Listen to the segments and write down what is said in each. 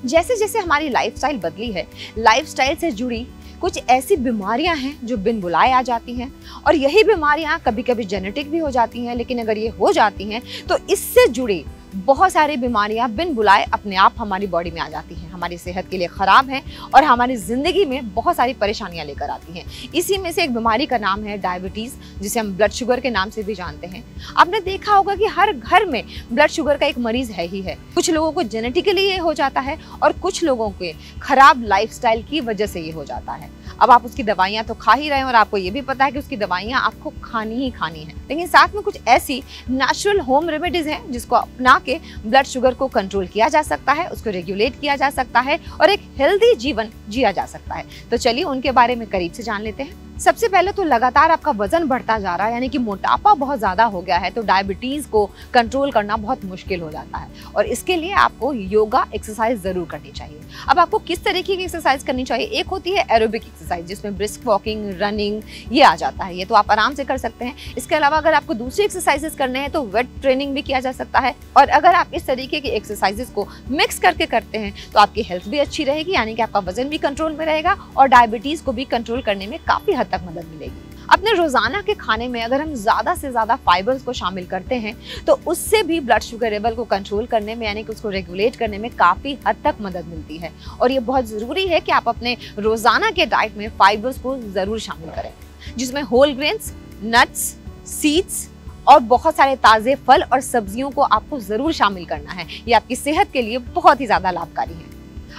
जैसे जैसे हमारी लाइफस्टाइल बदली है, लाइफस्टाइल से जुड़ी कुछ ऐसी बीमारियां हैं जो बिन बुलाए आ जाती हैं, और यही बीमारियां कभी कभी जेनेटिक भी हो जाती हैं। लेकिन अगर ये हो जाती हैं तो इससे जुड़ी बहुत सारी बीमारियां बिन बुलाए अपने आप हमारी बॉडी में आ जाती हैं, हमारी सेहत के लिए ख़राब हैं और हमारी ज़िंदगी में बहुत सारी परेशानियां लेकर आती हैं। इसी में से एक बीमारी का नाम है डायबिटीज़, जिसे हम ब्लड शुगर के नाम से भी जानते हैं। आपने देखा होगा कि हर घर में ब्लड शुगर का एक मरीज़ है ही है। कुछ लोगों को जेनेटिकली ये हो जाता है और कुछ लोगों के ख़राब लाइफस्टाइल की वजह से ये हो जाता है। अब आप उसकी दवाइयाँ तो खा ही रहे हैं और आपको ये भी पता है कि उसकी दवाइयाँ आपको खानी ही खानी है, लेकिन साथ में कुछ ऐसी नेचुरल होम रेमेडीज़ हैं जिसको अपना के ब्लड शुगर को कंट्रोल किया जा सकता है, उसको रेगुलेट किया जा सकता है और एक हेल्दी जीवन जिया जा सकता है। तो चलिए उनके बारे में करीब से जान लेते हैं। सबसे पहले तो लगातार आपका वजन बढ़ता जा रहा है, यानी कि मोटापा बहुत ज़्यादा हो गया है, तो डायबिटीज़ को कंट्रोल करना बहुत मुश्किल हो जाता है और इसके लिए आपको योगा एक्सरसाइज ज़रूर करनी चाहिए। अब आपको किस तरीके की एक्सरसाइज करनी चाहिए? एक होती है एरोबिक एक्सरसाइज, जिसमें ब्रिस्क वॉकिंग, रनिंग ये आ जाता है, ये तो आप आराम से कर सकते हैं। इसके अलावा अगर आपको दूसरी एक्सरसाइजेस करने हैं तो वेट ट्रेनिंग भी किया जा सकता है, और अगर आप इस तरीके की एक्सरसाइजेस को मिक्स करके करते हैं तो आपकी हेल्थ भी अच्छी रहेगी, यानी कि आपका वजन भी कंट्रोल में रहेगा और डायबिटीज़ को भी कंट्रोल करने में काफ़ी हद तक मदद मिलेगी। अपने रोजाना के खाने में अगर हम ज़्यादा से ज़्यादा फाइबर्स को शामिल करते हैं तो उससे भी ब्लड शुगर लेवल को कंट्रोल करने में, यानी कि उसको रेगुलेट करने में काफ़ी हद तक मदद मिलती है। और ये बहुत ज़रूरी है कि आप अपने रोज़ाना के डाइट में फाइबर्स को ज़रूर शामिल करें, जिसमें होल ग्रेन्स, नट्स, सीड्स और बहुत सारे ताज़े फल और सब्जियों को आपको ज़रूर शामिल करना है। ये आपकी सेहत के लिए बहुत ही ज़्यादा लाभकारी है।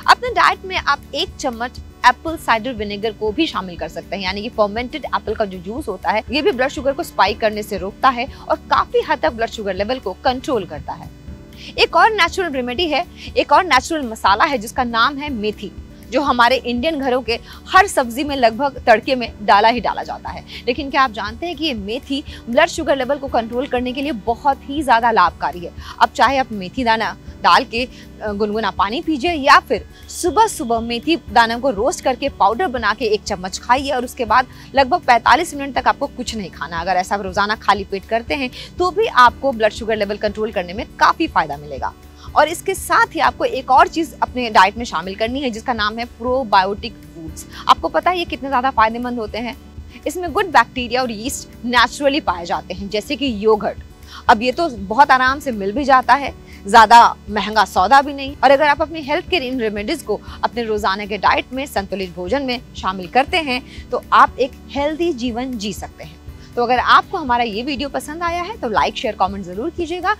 अपने डाइट में आप 1 चम्मच एप्पल साइडर विनेगर को भी शामिल कर सकते हैं, यानी कि फर्मेंटेड एप्पल का जो जूस होता है ये भी ब्लड शुगर को स्पाइक करने से रोकता है और काफी हद तक ब्लड शुगर लेवल को कंट्रोल करता है। एक और नेचुरल रेमेडी है, एक और नेचुरल मसाला है जिसका नाम है मेथी, जो हमारे इंडियन घरों के हर सब्जी में लगभग तड़के में डाला ही डाला जाता है। लेकिन क्या आप जानते हैं कि ये मेथी ब्लड शुगर लेवल को कंट्रोल करने के लिए बहुत ही ज़्यादा लाभकारी है। अब चाहे आप मेथी दाना डाल के गुनगुना पानी पीजिए या फिर सुबह सुबह मेथी दानों को रोस्ट करके पाउडर बना के 1 चम्मच खाइए और उसके बाद लगभग 45 मिनट तक आपको कुछ नहीं खाना। अगर ऐसा रोजाना खाली पेट करते हैं तो भी आपको ब्लड शुगर लेवल कंट्रोल करने में काफ़ी फायदा मिलेगा। और इसके साथ ही आपको एक और चीज़ अपने डाइट में शामिल करनी है जिसका नाम है प्रोबायोटिक फूड्स। आपको पता है ये कितने ज़्यादा फायदेमंद होते हैं? इसमें गुड बैक्टीरिया और यीस्ट नेचुरली पाए जाते हैं, जैसे कि योगर्ट। अब ये तो बहुत आराम से मिल भी जाता है, ज़्यादा महंगा सौदा भी नहीं। और अगर आप अपनी हेल्थ केयर इन रेमेडीज़ को अपने रोज़ाना के डाइट में, संतुलित भोजन में शामिल करते हैं तो आप एक हेल्दी जीवन जी सकते हैं। तो अगर आपको हमारा ये वीडियो पसंद आया है तो लाइक, शेयर, कमेंट ज़रूर कीजिएगा।